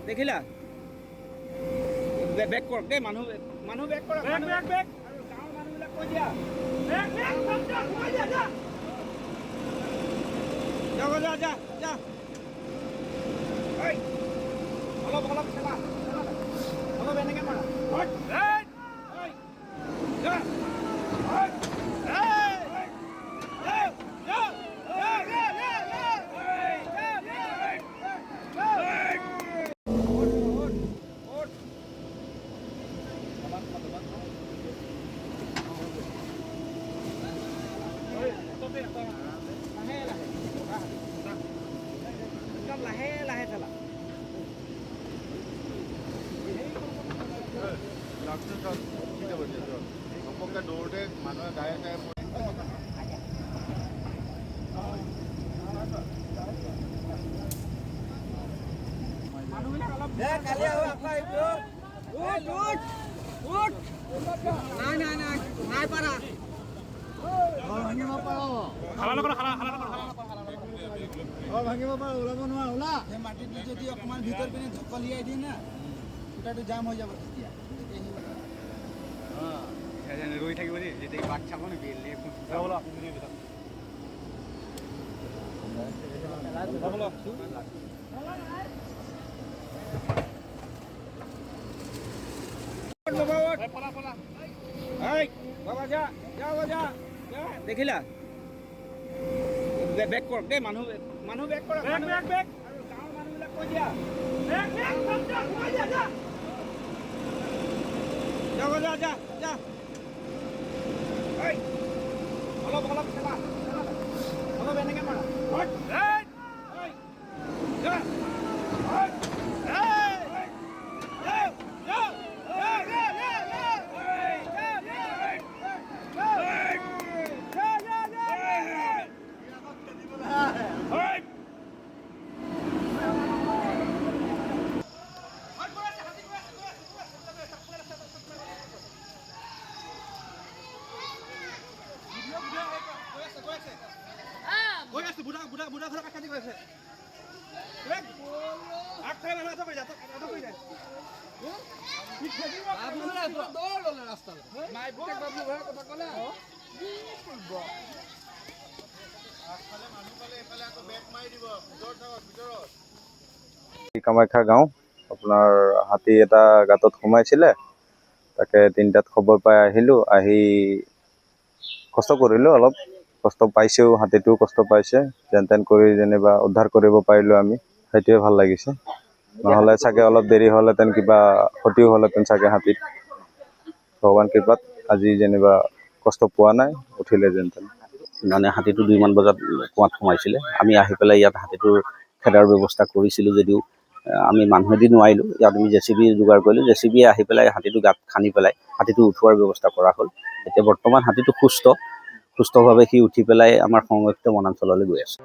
দেখিলা বেক কৰক দেই মানুহ বেক কৰক আৰু গাঁৱৰ মানুহবিলাক কৈ দিয়া যা অলপ খেলা অলপ এনেকে মাৰা লাহে খেলা দৌৰতে মানুহে গায়ে গায়ে নাই পাৰা ভাঙিব পাৰো ওলাব নোৱাৰা ওলা সেই মাটিটো যদি অকণমান ভিতৰ পিনে ঢকলিয়াই দিয়ে না সূতাটো জাম হৈ যাব তেতিয়া ৰৈ থাকিব দেই যেতিয়া বাট চাব নেকি দেখিলা বেক কৰক দেই মানুহ বেক কৰক আৰু গাঁৱৰ মানুহবিলাক কৈ দিয়া যা অলপ খেলা অলপ এনেকে মাৰা বুঢ়া ঘৰৰ কাটি গৈ আছে কামাখ্যা গাঁও আপোনাৰ হাতী এটা গাঁতত সোমাইছিলে তাকে ৩টাত খবৰ পাই আহিলোঁ আহি কষ্ট কৰিলোঁ অলপ কষ্ট পাইছেও হাতীটোও কষ্ট পাইছে যেন তেন কৰি যেনিবা উদ্ধাৰ কৰিব পাৰিলোঁ আমি সেইটোৱে ভাল লাগিছে নহ'লে চাগে অলপ দেৰি হ'লেহেঁতেন কিবা ক্ষতিও হ'লেহেঁতেন চাগে হাতীত ভগৱান কৃপাত আজি যেনিবা কষ্ট পোৱা নাই উঠিলে যেন তেন মানে হাতীটো 2মান বজাত কুৱাত সোমাইছিলে আমি আহি পেলাই ইয়াত হাতীটোৰ খেদাৰ ব্যৱস্থা কৰিছিলোঁ যদিও আমি মানুহেদি নোৱাৰিলোঁ ইয়াত আমি JCB যোগাৰ কৰিলোঁ JCBয়ে আহি পেলাই হাতীটো গাঁত খান্দি পেলাই হাতীটো উঠোৱাৰ ব্যৱস্থা কৰা হ'ল এতিয়া বৰ্তমান হাতীটো সুস্থভাৱে সি উঠি পেলাই আমাৰ সংৰক্ষিত বনাঞ্চললৈ গৈ আছে।